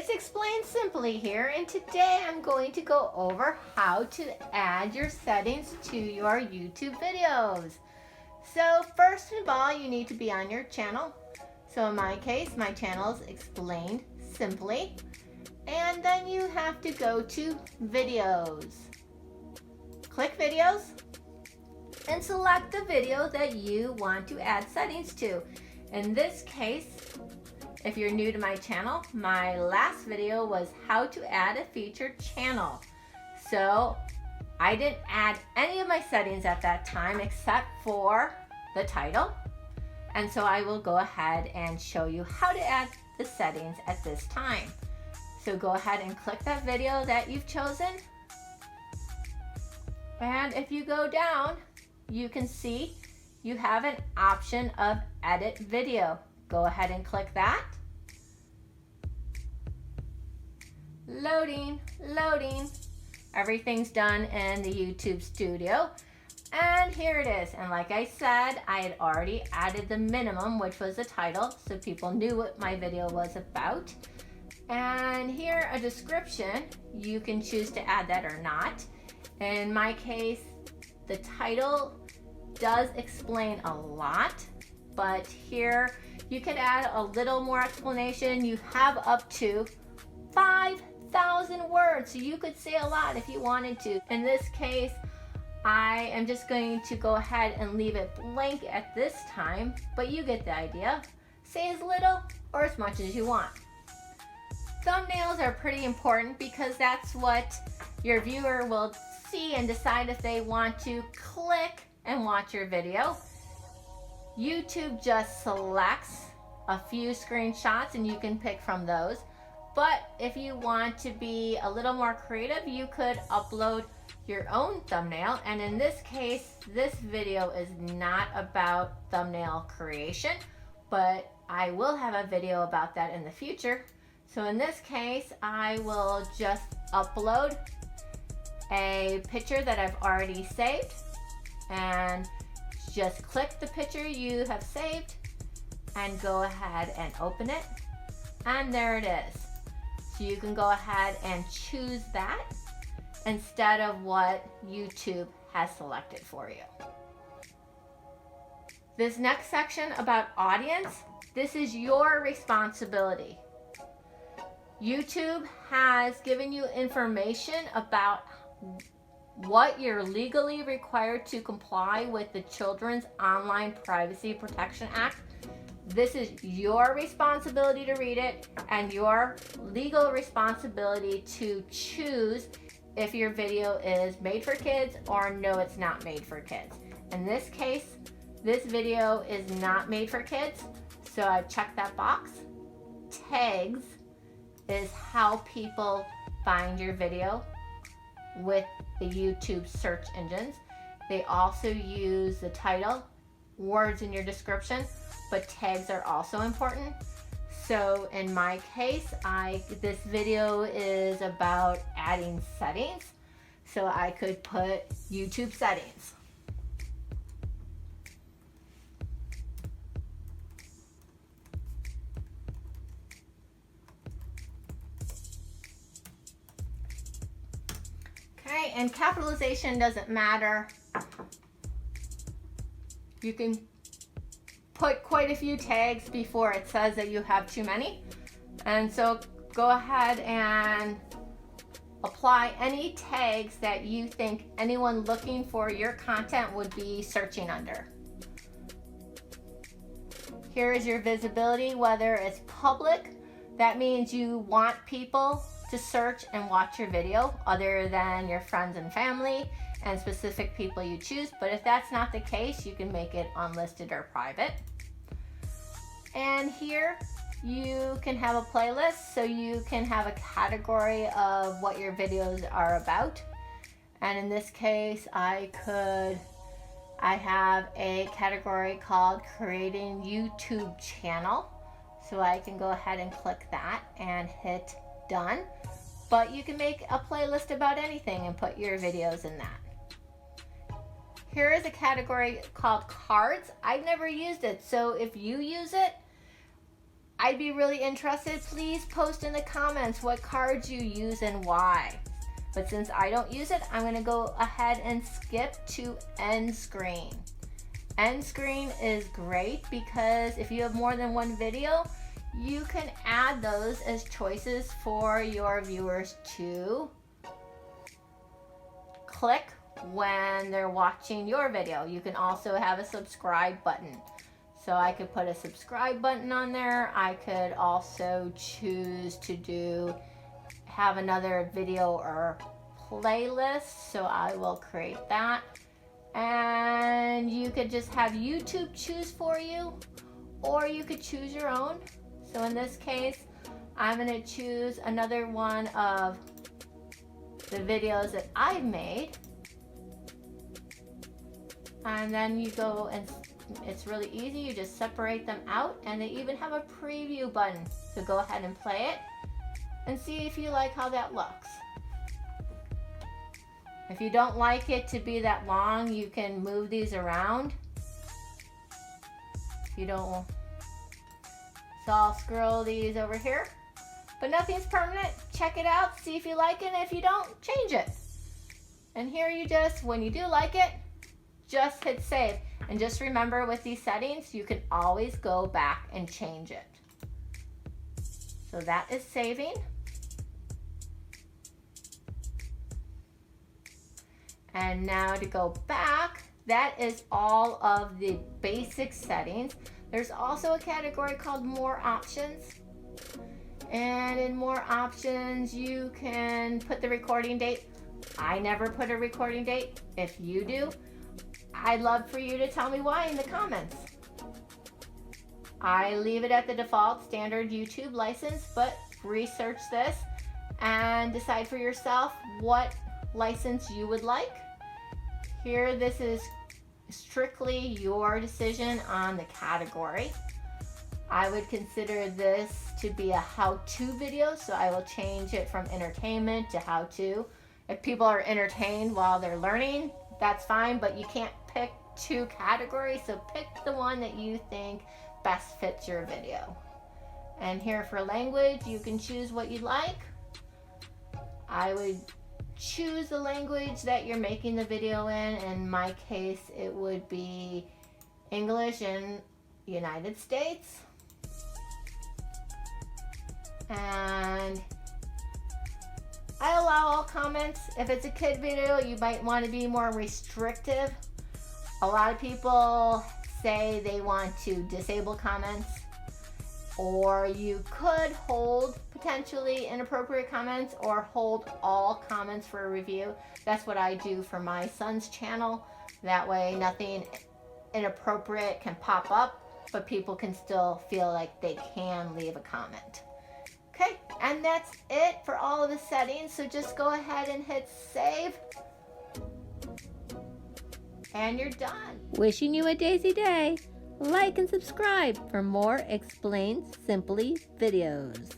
it's Explained Simply here, and today I'm going to go over how to add your settings to your YouTube videos. So first of all, you need to be on your channel. So in my case, my channel is Explained Simply, and then you have to go to Videos. Click Videos and select the video that you want to add settings to. In this case, if you're new to my channel, my last video was how to add a featured channel. So I didn't add any of my settings at that time except for the title. And so I will go ahead and show you how to add the settings at this time. So go ahead and click that video that you've chosen. And if you go down, you can see you have an option of edit video. Go ahead and click that. Loading. Everything's done in the YouTube studio. And here it is. And like I said, I had already added the minimum, which was the title, so people knew what my video was about. And here, a description. You can choose to add that or not. In my case, the title does explain a lot, but here you could add a little more explanation. You have up to 5,000 words, so you could say a lot if you wanted to. In this case, I am just going to go ahead and leave it blank at this time, but you get the idea. Say as little or as much as you want. Thumbnails are pretty important because that's what your viewer will see and decide if they want to click and watch your video. YouTube just selects a few screenshots and you can pick from those. But if you want to be a little more creative, you could upload your own thumbnail. And in this case, this video is not about thumbnail creation, but I will have a video about that in the future. So in this case, I will just upload a picture that I've already saved, and just click the picture you have saved and go ahead and open it, and there it is. So you can go ahead and choose that instead of what YouTube has selected for you. This next section about audience, this is your responsibility. YouTube has given you information about what you're legally required to comply with the Children's Online Privacy Protection Act. This is your responsibility to read it and your legal responsibility to choose if your video is made for kids or no, it's not made for kids. In this case, this video is not made for kids, so I've checked that box. Tags is how people find your video with the YouTube search engines. They also use the title, words in your description, but tags are also important. So in my case, this video is about adding settings, so I could put YouTube settings. Okay, and capitalization doesn't matter. You can put quite a few tags before it says that you have too many. And so go ahead and apply any tags that you think anyone looking for your content would be searching under. Here is your visibility, whether it's public, that means you want people to search and watch your video other than your friends and family and specific people you choose. But if that's not the case, you can make it unlisted or private. And here you can have a playlist, so you can have a category of what your videos are about. And in this case, I have a category called Creating YouTube Channel. So I can go ahead and click that and hit done. But you can make a playlist about anything and put your videos in that. Here is a category called cards. I've never used it, so if you use it, I'd be really interested. Please post in the comments what cards you use and why. But since I don't use it, I'm going to go ahead and skip to end screen. End screen is great because if you have more than one video, you can add those as choices for your viewers to click when they're watching your video. You can also have a subscribe button. So I could put a subscribe button on there. I could also choose to have another video or playlist. So I will create that. And you could just have YouTube choose for you, or you could choose your own. So in this case, I'm going to choose another one of the videos that I've made. And then you go and it's really easy. You just separate them out, and they even have a preview button. So go ahead and play it and see if you like how that looks. If you don't like it to be that long, you can move these around. If you don't, so I'll scroll these over here. But nothing's permanent. Check it out, see if you like it, and if you don't, change it. And here you just, when you do like it, just hit save. And just remember, with these settings, you can always go back and change it. So that is saving. And now to go back, that is all of the basic settings. There's also a category called More Options. And in More Options, you can put the recording date. I never put a recording date. If you do, I'd love for you to tell me why in the comments. I leave it at the default standard YouTube license, but research this and decide for yourself what license you would like. Here, this is strictly your decision on the category. I would consider this to be a how-to video, so I will change it from entertainment to how-to. If people are entertained while they're learning, that's fine, but you can't pick two categories, so pick the one that you think best fits your video. And here for language, you can choose what you like. I would choose the language that you're making the video in. In my case, it would be English in United States. And I allow all comments. If it's a kid video, you might want to be more restrictive. A lot of people say they want to disable comments, or you could hold potentially inappropriate comments or hold all comments for a review. That's what I do for my son's channel. That way nothing inappropriate can pop up, but people can still feel like they can leave a comment. Okay, and that's it for all of the settings. So just go ahead and hit save. And you're done. Wishing you a daisy day. Like and subscribe for more Explained Simply videos.